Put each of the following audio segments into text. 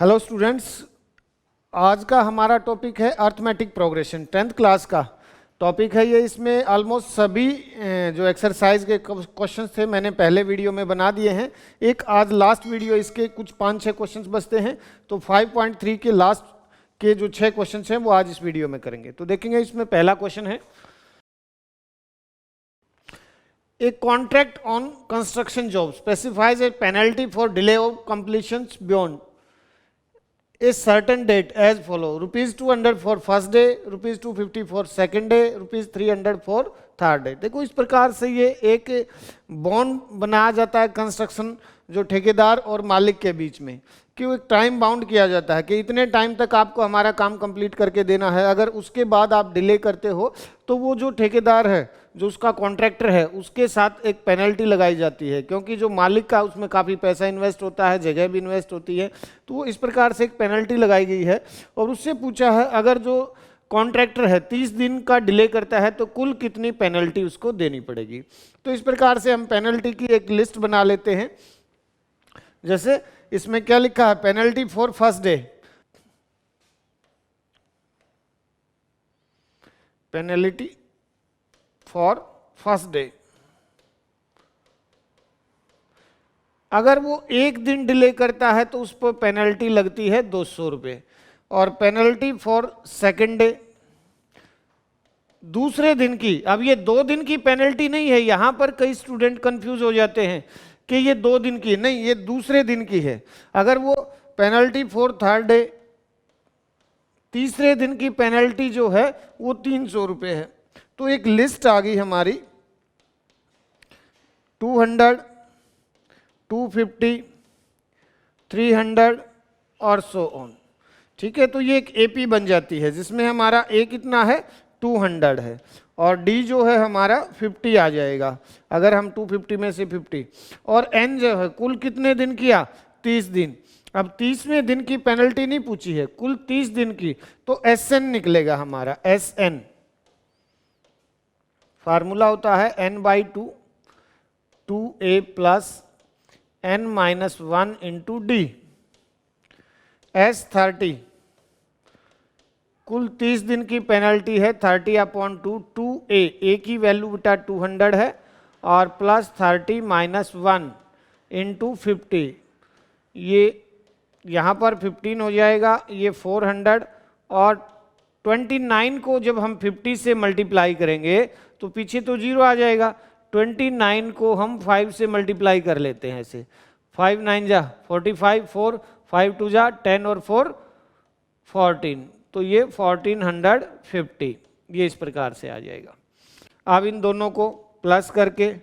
Hello students, आज का हमारा टॉपिक है अर्थमेटिक प्रोग्रेशन। 10th क्लास का टॉपिक है ये। इसमें ऑलमोस्ट सभी जो एक्सरसाइज के क्वेश्चंस थे मैंने पहले वीडियो में बना दिए हैं। एक आज लास्ट वीडियो, इसके कुछ 5-6 क्वेश्चंस बचते हैं, तो 5.3 के लास्ट के जो 6 क्वेश्चंस हैं वो आज इस वीडियो में करेंगे। तो देखेंगे, इसमें पहला क्वेश्चन है, A contract on construction job specifies a penalty for delay of completions beyond a certain date as follow: ₹200 for first day, ₹250 for second day, ₹300 for third day. देखो, इस प्रकार से ये एक बॉन्ड बनाया जाता है कंस्ट्रक्शन जो ठेकेदार और मालिक के बीच में, कि वो एक टाइम बाउंड किया जाता है कि इतने टाइम तक आपको हमारा काम कंप्लीट करके देना है। अगर उसके बाद आप डिले करते हो तो वो जो ठेकेदार है, जो उसका कॉन्ट्रैक्टर है, उसके साथ एक पेनल्टी लगाई जाती है, क्योंकि जो मालिक का उसमें काफ़ी पैसा इन्वेस्ट होता है, जगह भी इन्वेस्ट होती है, तो वो इस प्रकार से एक पेनल्टी लगाई गई है। और उससे पूछा है, अगर जो कॉन्ट्रैक्टर है 30 दिन का डिले करता है तो कुल कितनी पेनल्टी उसको देनी पड़ेगी। तो इस प्रकार से हम पेनल्टी की एक लिस्ट बना लेते हैं। जैसे इसमें क्या लिखा है, penalty for first day, penalty for first day, अगर वो एक दिन डिले करता है तो उस पर पेनल्टी लगती है 200 रुपये। और पेनल्टी फॉर सेकेंड डे, दूसरे दिन की, अब ये 2 दिन की पेनल्टी नहीं है, यहां पर कई स्टूडेंट कंफ्यूज हो जाते हैं कि ये 2 दिन की नहीं, ये दूसरे दिन की है। अगर वो पेनल्टी फॉर थर्ड डे, तीसरे दिन की पेनल्टी जो है वो 300 रुपये है। तो एक लिस्ट आ गई हमारी, 200, 250, 300 और सो ऑन। ठीक है, तो ये एक एपी बन जाती है जिसमें हमारा ए कितना है, 200 है, और डी जो है हमारा 50 आ जाएगा अगर हम 250 में से 50। और एन जो है कुल कितने दिन किया, 30 दिन। अब 30वें दिन की पेनल्टी नहीं पूछी है, कुल 30 दिन की, तो एस एन निकलेगा हमारा। एस एन फार्मूला होता है n/2, 2a plus n-1 into D. S30 कुल 30 दिन की पेनल्टी है 30/2, 2a, a की वैल्यू बेटा 200 है, और प्लस 30 - 1 इंटू 50, ये यहाँ पर 15 हो जाएगा, ये 400, और 29 को जब हम 50 से मल्टीप्लाई करेंगे तो पीछे तो 0 आ जाएगा। 29 को हम 5 से मल्टीप्लाई कर लेते हैं ऐसे, 5 9 जा 45, 4 5 2 जा 10 और 4 14, तो ये 1450, ये इस प्रकार से आ जाएगा। अब इन दोनों को प्लस करके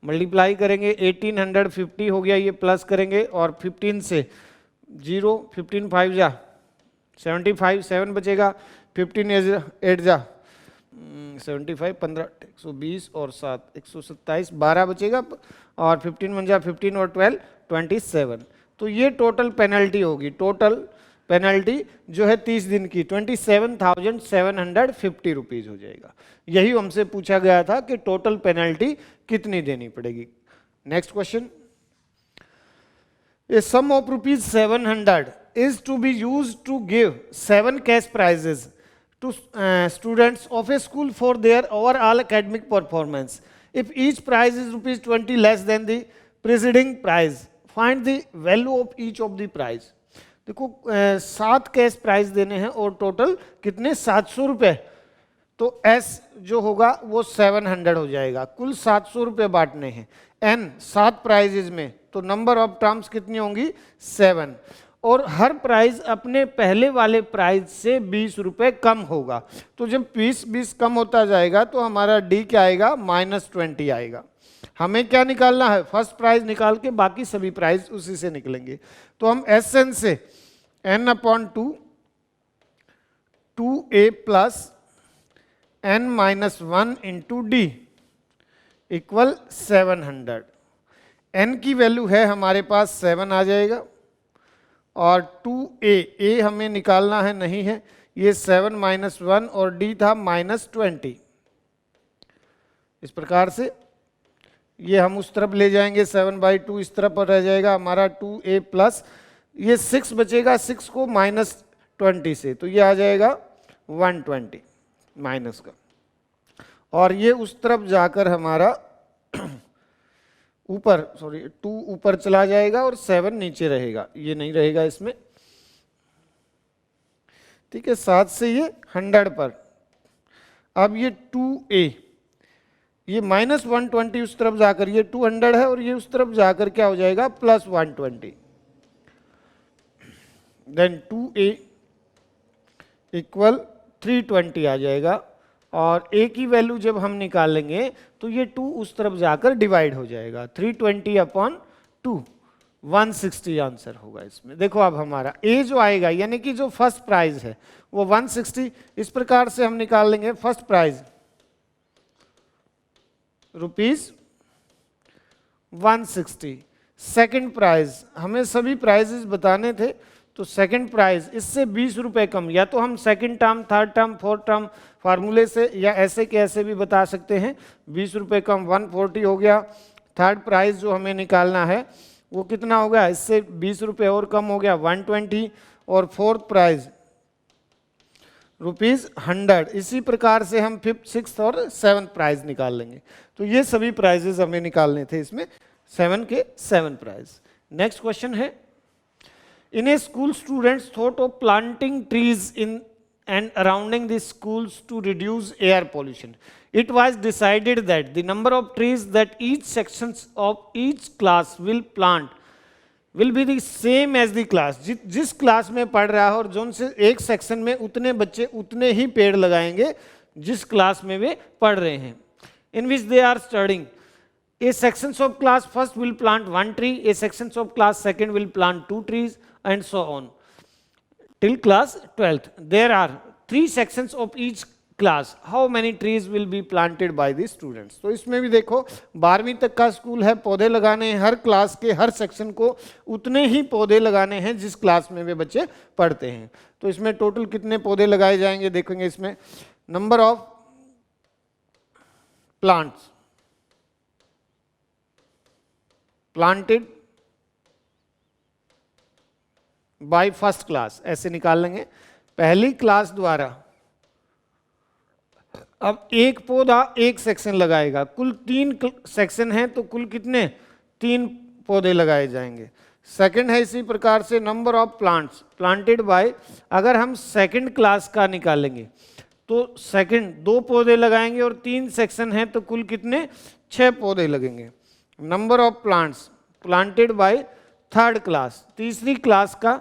मल्टीप्लाई करेंगे, 1850 हो गया, ये प्लस करेंगे, और 15 से 0, 15 5 जा 75, 7 बचेगा, 15 8 जा 75, 15 120 और 7 127, 12 बचेगा, और 15 1 जा 15 और 12 27। तो ये टोटल पेनल्टी होगी। टोटल पेनल्टी जो है 30 दिन की 27,750 रुपीज हो जाएगा। यही हमसे पूछा गया था कि टोटल पेनल्टी कितनी देनी पड़ेगी। Next question, a sum of ₹700 is to be used to give 7 cash prizes to students of a school for their overall academic performance. If each prize is ₹20 less than the preceding prize, find the value of each of the prize. देखो, 7 cash prize देने हैं और total कितने, 700 रुपये। तो S जो होगा वो 700 हो जाएगा, कुल 700 रुपये बांटने हैं। N 7 प्राइजेज में, तो नंबर ऑफ टर्म्स कितनी होंगी, 7, और हर प्राइज अपने पहले वाले प्राइज से 20 रुपये कम होगा। तो जब 20 कम होता जाएगा तो हमारा D क्या आएगा, -20 आएगा। हमें क्या निकालना है, फर्स्ट प्राइज निकाल के बाकी सभी प्राइज उसी से निकलेंगे। तो हम SN से n/2, 2a plus n-1 into D equal 700। n की वैल्यू है हमारे पास 7 आ जाएगा, और 2a हमें निकालना है, नहीं है, ये 7 - 1, और d था -20। इस प्रकार से ये हम उस तरफ ले जाएंगे, 7/2 इस तरफ पर रह जाएगा हमारा, 2a प्लस ये 6 बचेगा, 6 को -20 से, तो ये आ जाएगा 120 माइनस का, और ये उस तरफ जाकर हमारा ऊपर 2 ऊपर चला जाएगा और 7 नीचे रहेगा, ये नहीं रहेगा इसमें, ठीक है। 7 से ये 100 पर, अब ये 2a, ये -120 उस तरफ जाकर ये 200 है, और ये उस तरफ जाकर क्या हो जाएगा +120, देन 2a इक्वल 320 आ जाएगा, और a की वैल्यू जब हम निकालेंगे तो ये 2 उस तरफ जाकर डिवाइड हो जाएगा, 320/2 160 आंसर होगा इसमें। देखो अब हमारा a जो आएगा यानी कि जो फर्स्ट प्राइज है वो 160, इस प्रकार से हम निकाल लेंगे फर्स्ट प्राइज ₹160, सेकंड प्राइज, हमें सभी प्राइजेस बताने थे, तो सेकंड प्राइज इससे 20 रुपए कम, या तो हम second term, third term, fourth term फार्मूले से या ऐसे के ऐसे भी बता सकते हैं। 20 रुपए कम 140 हो गया। थर्ड प्राइज जो हमें निकालना है वो कितना हो गया, इससे 20 रुपए और कम हो गया 120, और फोर्थ प्राइज ₹100। इसी प्रकार से हम फिफ्थ, सिक्स्थ और सेवन्थ प्राइज निकाल लेंगे। तो ये सभी प्राइजेस हमें निकालने थे इसमें, 7 के 7 प्राइज। नेक्स्ट क्वेश्चन है, in a school students thought of planting trees in and surrounding the schools to reduce air pollution. It was decided that the number of trees that each sections of each class will plant will be the same as the class. जिस class में पढ़ रहा है और zone से एक section में उतने बच्चे उतने ही पेड़ लगाएंगे जिस क्लास में वे पढ़ रहे हैं। In which they are studying. A sections of class first will plant 1 tree, a sections of class second will plant 2 trees, and so on till class 12th. There are 3 sections of each class. How many trees will be planted by the students? तो इसमें भी देखो 12वीं तक का school है, पौधे लगाने हैं, हर क्लास के हर सेक्शन को उतने ही पौधे लगाने हैं जिस क्लास में वे बच्चे पढ़ते हैं। तो इसमें टोटल कितने पौधे लगाए जाएंगे देखेंगे। इसमें number of plants planted by first class ऐसे निकाल लेंगे, पहली क्लास द्वारा। अब एक पौधा एक सेक्शन लगाएगा, कुल 3 सेक्शन हैं तो कुल कितने 3 पौधे लगाए जाएंगे। सेकंड है इसी प्रकार से number of plants planted by, अगर हम सेकंड क्लास का निकालेंगे तो सेकंड 2 पौधे लगाएंगे और 3 सेक्शन हैं तो कुल कितने 6 पौधे लगेंगे। Number of plants planted by third class, तीसरी क्लास का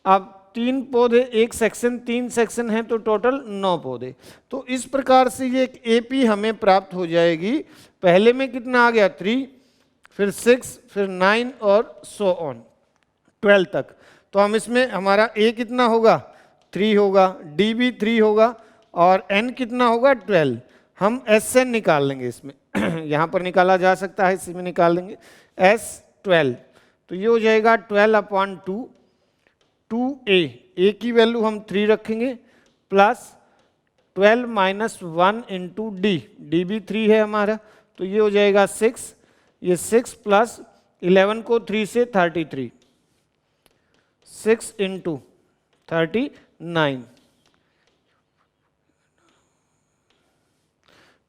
अब 3 पौधे एक सेक्शन, 3 सेक्शन हैं तो टोटल 9 पौधे। तो इस प्रकार से ये एक एपी हमें प्राप्त हो जाएगी। पहले में कितना आ गया 3, फिर 6, फिर 9 और सो ऑन 12 तक। तो हम इसमें हमारा ए कितना होगा 3 होगा, डी भी 3 होगा, और एन कितना होगा 12। हम एस एन निकाल लेंगे इसमें यहाँ पर निकाला जा सकता है, इसी में निकाल लेंगे एस 12। तो ये हो जाएगा 12/2 2a, a की वैल्यू हम 3 रखेंगे, प्लस 12 - 1 इंटू डी, डी भी 3 है हमारा, तो ये हो जाएगा 6, ये 6 प्लस 11 को 3 से 33, 6 इंटू 39,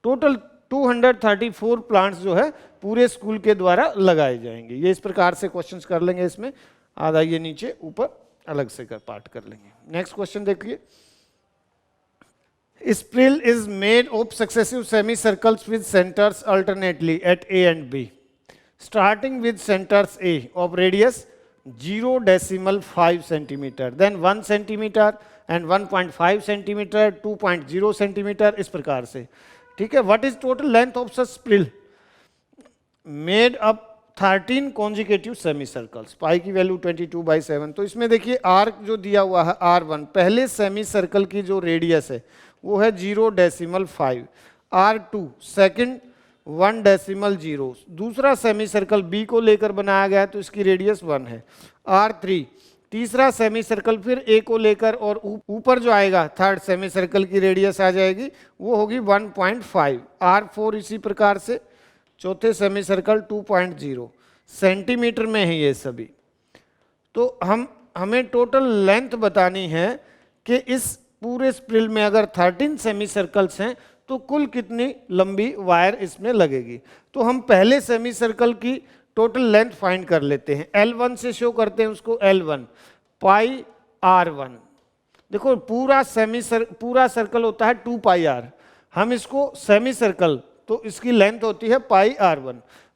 टोटल 234 प्लांट्स जो है पूरे स्कूल के द्वारा लगाए जाएंगे। ये इस प्रकार से क्वेश्चंस कर लेंगे, इसमें आधा ये नीचे ऊपर अलग से पार्ट कर लेंगे। नेक्स्ट क्वेश्चन देखिए, spiral is made of successive semicircles with centres alternately at A and B, starting with centres A of radius 0.5 centimetre, then 1 centimetre and 1.5 centimetre, 2.0 centimetre, इस प्रकार से। ठीक है, what is total length of such spiral made up 13 consecutive semicircles, pi की value 22/7। तो इसमें देखिए arc जो दिया हुआ है R1, पहले सेमी सर्कल की जो रेडियस है वो है 0.5, R2 सेकंड 1.0, दूसरा सेमी सर्कल B को लेकर बनाया गया है तो इसकी रेडियस 1 है, R3 तीसरा सेमी सर्कल फिर A को लेकर, और ऊपर जो आएगा थर्ड सेमी सर्कल की रेडियस आ जाएगी वो होगी 1.5, R4 इसी प्रकार से, चौथे सेमी सर्कल 2.0 सेंटीमीटर में है ये सभी। तो हमें टोटल लेंथ बतानी है कि इस पूरे स्प्रिल में अगर 13 सेमी सर्कल्स हैं तो कुल कितनी लंबी वायर इसमें लगेगी। तो हम पहले सेमी सर्कल की टोटल लेंथ फाइंड कर लेते हैं। L1 से शो करते हैं उसको, L1 पाई R1। देखो पूरा पूरा सर्कल होता है 2 पाई R, हम इसको सेमी सर्कल तो इसकी लेंथ होती है पाई R1।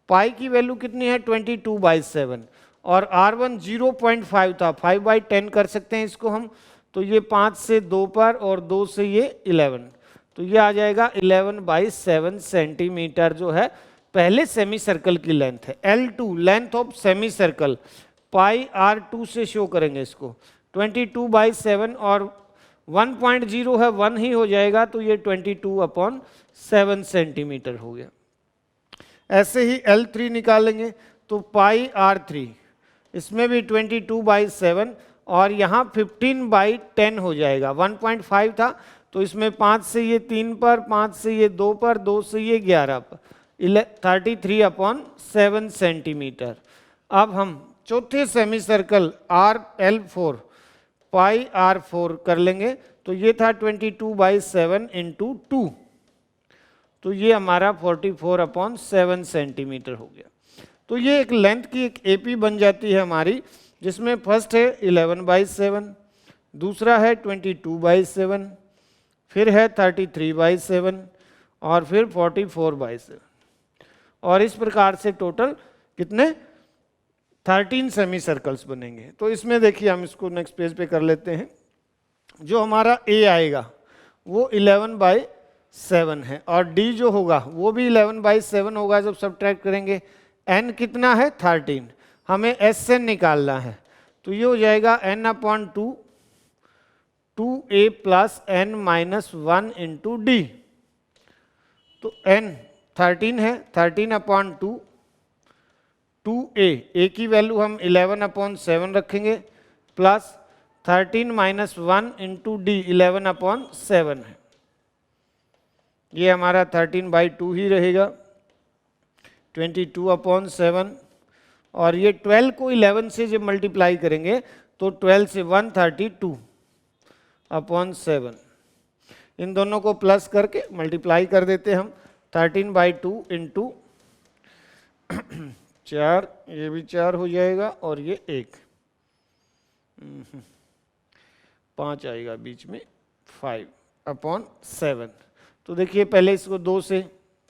पाई की वैल्यू कितनी है 22/7 और R1 0.5 था, 5/10 कर सकते हैं इसको हम। तो ये 5 से 2 पर और 2 से ये 11, तो ये आ जाएगा 11/7 सेंटीमीटर जो है पहले सेमी सर्कल की लेंथ है। L2 length of semi circle pi R2 से शो करेंगे इसको, 22/7 और 1.0 है 1 ही हो जाएगा, तो ये 22/7 सेंटीमीटर हो गया। ऐसे ही L3 निकालेंगे तो पाई R3, इसमें भी 22/7 और यहाँ 15/10 हो जाएगा। 1.5 था तो इसमें 5 से ये 3 पर, 5 से ये 2 पर, 2 से ये 11 पर, 33/7 सेंटीमीटर। अब हम चौथे सेमी सर्कल L4 पाई R4 कर लेंगे, तो ये था 22/7 × 2, तो ये हमारा 44/7 सेंटीमीटर हो गया। तो ये एक लेंथ की एक AP बन जाती है हमारी, जिसमें फर्स्ट है 11/7, दूसरा है 22/7, फिर है 33/7 और फिर 44/7, और इस प्रकार से टोटल कितने 13 सेमी सर्कल्स बनेंगे। तो इसमें देखिए हम इसको नेक्स्ट पेज पे कर लेते हैं। जो हमारा A आएगा वो 11/7 है और D जो होगा वो भी 11/7 होगा जब सब्ट्रैक्ट करेंगे। N कितना है 13, हमें SN निकालना है, तो ये हो जाएगा N/2 2A + N-1 × D। तो N 13 है, 13/2 2A, A की वैल्यू हम 11/7 रखेंगे प्लस 13 - 1 × D 11/7 है, ये हमारा 13/2 ही रहेगा 22/7, और ये 12 को 11 से जब मल्टीप्लाई करेंगे तो 12 से 132/7, इन दोनों को प्लस करके मल्टीप्लाई कर देते हैं हम। 13/2 × 4, ये भी 4 हो जाएगा और ये 1, 5 आएगा बीच में, 5/7। तो देखिए पहले इसको 2 से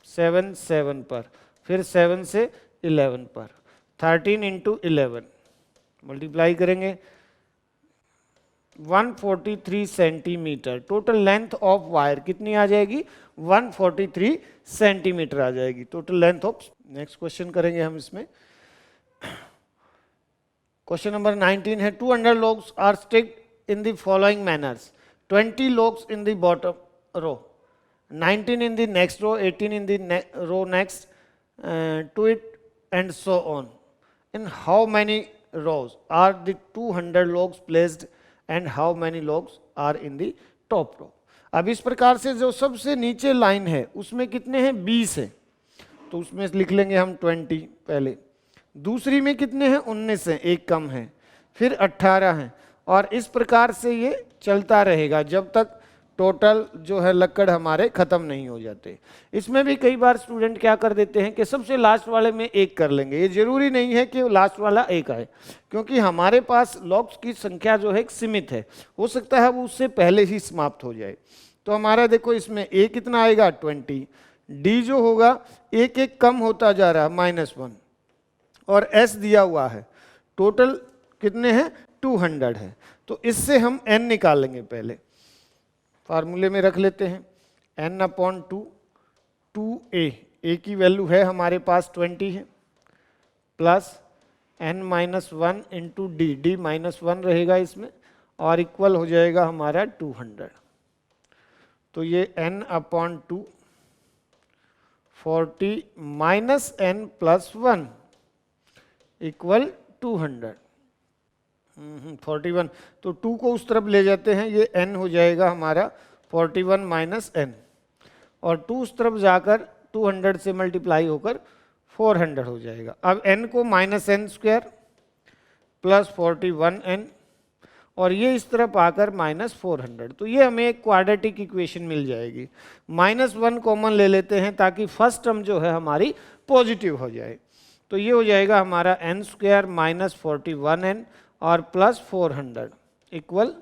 7 7 पर, फिर 7 से 11 पर, 13 × 11 मल्टीप्लाई करेंगे 143 centimetre. Total length of wire कितनी आ जाएगी 143 सेंटीमीटर आ जाएगी total length of. Next question करेंगे हम इसमें। क्वेश्चन नंबर 19 है 200 logs are stacked in the following manners, 20 logs in the bottom row, 19 in the next row, 18 in the row next to it, and so on. In how many rows are the 200 logs placed and how many logs are in the top row? अब इस प्रकार से जो सबसे नीचे line है उसमें कितने हैं 20 है, तो उसमें लिख लेंगे हम 20 पहले। दूसरी में कितने हैं 19 है, एक कम है, फिर 18 है, और इस प्रकार से ये चलता रहेगा जब तक टोटल जो है लक्कड़ हमारे खत्म नहीं हो जाते। इसमें भी कई बार स्टूडेंट क्या कर देते हैं कि सबसे लास्ट वाले में एक कर लेंगे, ये जरूरी नहीं है कि लास्ट वाला एक आए, क्योंकि हमारे पास लॉग्स की संख्या जो है सीमित है, हो सकता है वो उससे पहले ही समाप्त हो जाए। तो हमारा देखो इसमें ए कितना आएगा 20, डी जो होगा एक एक कम होता जा रहा है -1, और एस दिया हुआ है, टोटल कितने हैं 200 है। तो इससे हम एन निकालेंगे, पहले फार्मूले में रख लेते हैं n/2 2a, a की वैल्यू है हमारे पास 20 है, प्लस n-1 × d, d -1 रहेगा इसमें, और इक्वल हो जाएगा हमारा 200। तो ये n/2 40 - n + 1 इक्वल 200, 41। तो 2 को उस तरफ ले जाते हैं, ये n हो जाएगा हमारा 41 - n, और 2 उस तरफ जाकर 200 से मल्टीप्लाई होकर 400 हो जाएगा। अब n को -n² प्लस 41n और ये इस तरफ आकर -400। तो ये हमें एक क्वाड्रेटिक इक्वेशन मिल जाएगी। -1 कॉमन ले लेते हैं ताकि फर्स्ट टर्म जो है हमारी पॉजिटिव हो जाए। तो ये हो जाएगा हमारा n² माइनस 41n और प्लस 400 इक्वल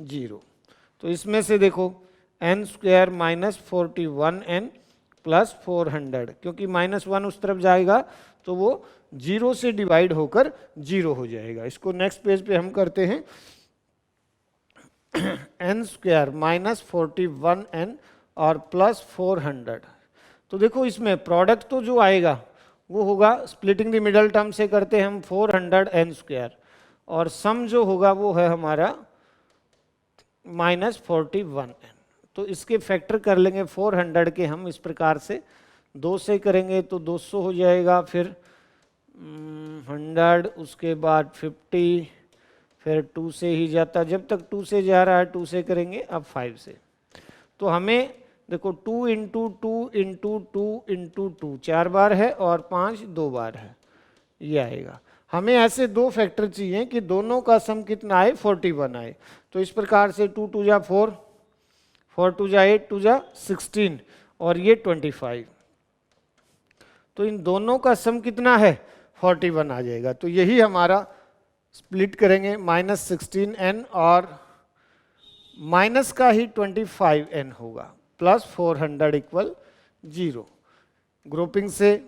0। तो इसमें से देखो n² माइनस 41n प्लस 400, क्योंकि -1 उस तरफ जाएगा तो वो 0 से डिवाइड होकर 0 हो जाएगा। इसको नेक्स्ट पेज पे हम करते हैं। n² माइनस 41n और प्लस 400। तो देखो इसमें प्रोडक्ट तो जो आएगा वो होगा, स्प्लिटिंग द मिडल टर्म से करते हैं हम 400n² और सम जो होगा वो है हमारा -41n। तो इसके फैक्टर कर लेंगे 400 के हम इस प्रकार से, 2 से करेंगे तो 200 हो जाएगा, फिर 100, उसके बाद 50, फिर 2 से ही जाता, जब तक 2 से जा रहा है 2 से करेंगे, अब 5 से। तो हमें देखो 2 इंटू 2 इंटू 2 इंटू 2 4 बार है और 5 2 बार है, ये आएगा। हमें ऐसे दो फैक्टर चाहिए कि दोनों का सम कितना आए, 41 आए। तो इस प्रकार से 2 2 जा 4, 4 2 जा 8, 2 जा 16 और ये 25। तो इन दोनों का सम कितना है, 41 आ जाएगा। तो यही हमारा स्प्लिट करेंगे -16n और माइनस का ही 25n होगा, प्लस 400 इक्वल 0। ग्रुपिंग से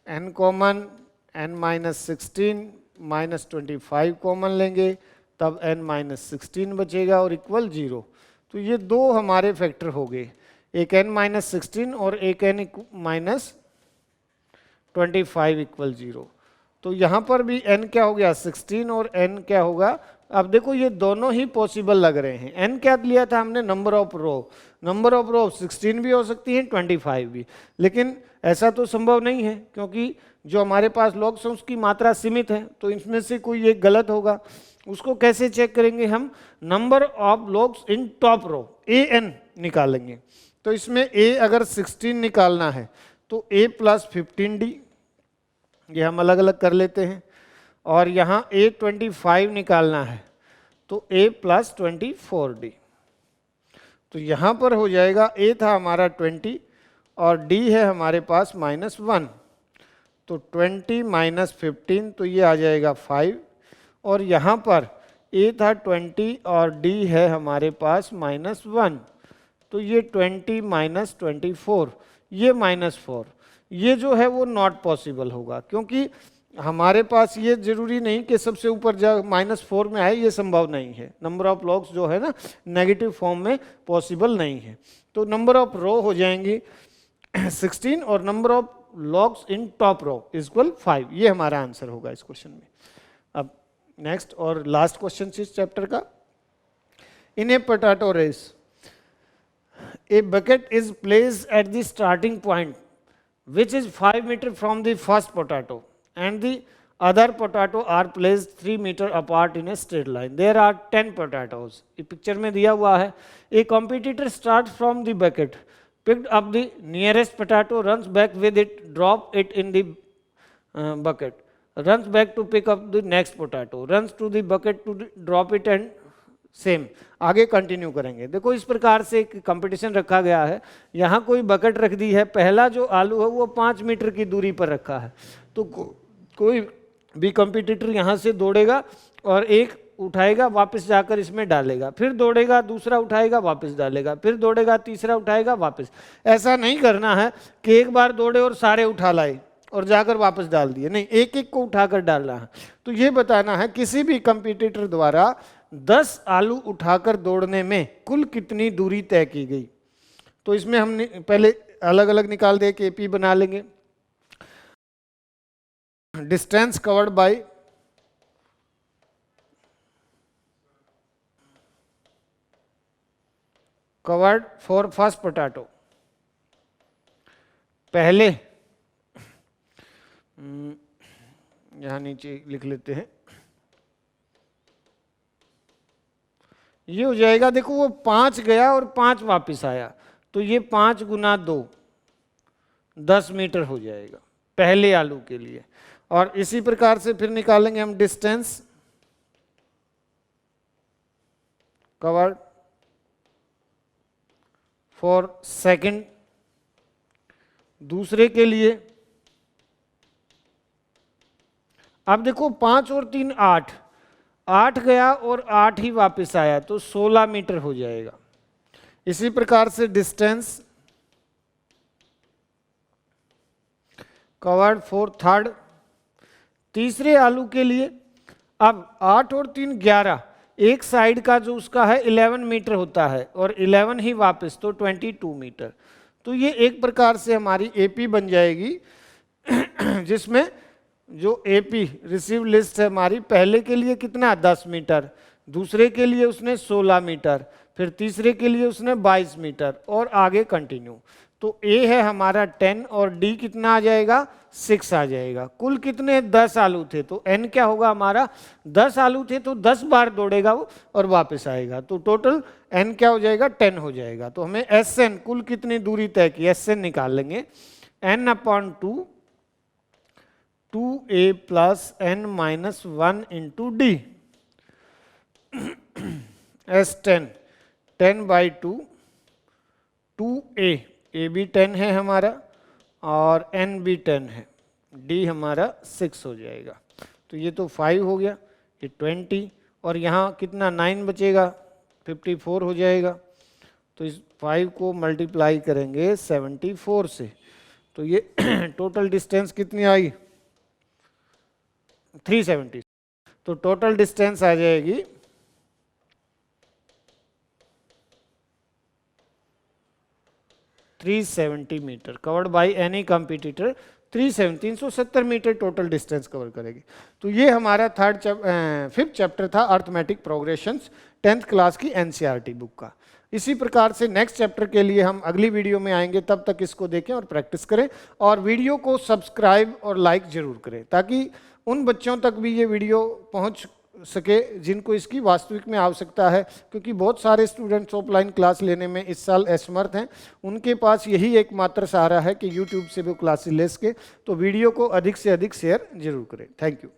n कॉमन, n-16 -25 कॉमन लेंगे, तब n-16 बचेगा और इक्वल 0। तो ये दो हमारे फैक्टर हो गए, एक n-16 और एक n-25 इक्वल 0। तो यहाँ पर भी n क्या हो गया, 16 और n क्या होगा। अब देखो ये दोनों ही पॉसिबल लग रहे हैं। n क्या लिया था हमने, number of row. Number of row 16 भी हो सकती है, 25 भी, लेकिन ऐसा तो संभव नहीं है क्योंकि जो हमारे पास लॉग्स हैं उसकी मात्रा सीमित है। तो इसमें से कोई एक गलत होगा। उसको कैसे चेक करेंगे हम, number of logs in top row, an निकालेंगे। तो इसमें a अगर 16 निकालना है तो a प्लस 15d, ये हम अलग अलग कर लेते हैं। और यहाँ a 25 निकालना है तो a प्लस 24d। तो यहाँ पर हो जाएगा, a था हमारा 20 और d है हमारे पास -1, तो 20 माइनस 15 तो ये आ जाएगा 5। और यहाँ पर a था 20 और d है हमारे पास -1, तो ये 20 माइनस 24, ये -4। ये जो है वो नॉट पॉसिबल होगा क्योंकि हमारे पास ये जरूरी नहीं कि सबसे ऊपर जा -4 में आए, ये संभव नहीं है। नंबर ऑफ लॉग्स जो है ना नेगेटिव फॉर्म में पॉसिबल नहीं है। तो नंबर ऑफ रो हो जाएंगी 16 और number of logs in top row equal 5। ये हमारा आंसर होगा इस क्वेश्चन में। अब नेक्स्ट और लास्ट क्वेश्चन इस चैप्टर का। In a potato race a bucket is placed at the starting point which is 5 meter from the first potato and the other potato are placed 3 meter apart in a straight line. There are 10 potatoes. ये picture में दिया हुआ है। A competitor starts from the bucket, picked up the nearest potato, runs back with it, drop it in the bucket, runs back to pick up the next potato, runs to the bucket to drop it and same आगे continue करेंगे। देखो इस प्रकार से एक competition रखा गया है। यहाँ कोई बकेट रख दी है, पहला जो आलू है वो 5 मीटर की दूरी पर रखा है। तो कोई भी कंपटीटर यहाँ से दौड़ेगा और एक उठाएगा वापस जाकर इसमें डालेगा, फिर दौड़ेगा दूसरा उठाएगा वापस डालेगा, फिर दौड़ेगा तीसरा उठाएगा वापस। ऐसा नहीं करना है कि एक बार दौड़े और सारे उठा लाए और जाकर वापस डाल दिए, नहीं, एक एक को उठाकर डालना है। तो ये बताना है किसी भी कंपटीटर द्वारा 10 आलू उठाकर दौड़ने में कुल कितनी दूरी तय की गई। तो इसमें हमने पहले अलग अलग निकाल दे के पी बना लेंगे। Distance covered by covered for first potato, पहले यहां नीचे लिख लेते हैं, ये हो जाएगा। देखो वो 5 गया और 5 वापस आया, तो ये 5 गुना 2 10 मीटर हो जाएगा पहले आलू के लिए। और इसी प्रकार से फिर निकालेंगे हम डिस्टेंस कवर्ड फॉर सेकंड। दूसरे के लिए अब देखो 5 और 3 8, 8 गया और 8 ही वापस आया तो 16 मीटर हो जाएगा। इसी प्रकार से डिस्टेंस कवर्ड फॉर थर्ड। तीसरे आलू के लिए अब 8 और 3 11, एक साइड का जो उसका है 11 मीटर होता है और 11 ही वापस तो 22 मीटर। तो ये एक प्रकार से हमारी एपी बन जाएगी जिसमें जो एपी रिसीव लिस्ट है हमारी, पहले के लिए कितना 10 मीटर, दूसरे के लिए उसने 16 मीटर, फिर तीसरे के लिए उसने 22 मीटर और आगे कंटिन्यू। तो ए है हमारा 10 और डी कितना आ जाएगा 6 आ जाएगा। कुल कितने 10 आलू थे तो एन क्या होगा हमारा 10 आलू थे तो 10 बार दौड़ेगा वो और वापस आएगा तो टोटल एन क्या हो जाएगा 10 हो जाएगा। तो हमें एस एन कुल कितनी दूरी तय की एस एन निकाल लेंगे n/2 2a plus n minus 1 into D. S 10/2 2a, ए भी 10 है हमारा और n भी 10 है, d हमारा 6 हो जाएगा। तो ये तो 5 हो गया, ये 20 और यहाँ कितना 9 बचेगा 54 हो जाएगा। तो इस 5 को मल्टीप्लाई करेंगे 74 से तो ये टोटल डिस्टेंस कितनी आई 370। तो टोटल डिस्टेंस आ जाएगी 370 metre covered by any competitor. 370 metre total distance cover करेगी। तो ये हमारा फिफ्थ चैप्टर था अर्थमेटिक प्रोग्रेशंस 10th क्लास की एनसीईआरटी बुक का। इसी प्रकार से नेक्स्ट चैप्टर के लिए हम अगली वीडियो में आएंगे, तब तक इसको देखें और प्रैक्टिस करें और वीडियो को सब्सक्राइब और लाइक जरूर करें ताकि उन बच्चों तक भी ये वीडियो पहुंच सके जिनको इसकी वास्तविक में आवश्यकता है, क्योंकि बहुत सारे स्टूडेंट्स ऑफलाइन क्लास लेने में इस साल असमर्थ हैं। उनके पास यही एकमात्र सहारा है कि यूट्यूब से वो क्लासेस ले सके। तो वीडियो को अधिक से अधिक शेयर जरूर करें। Thank you.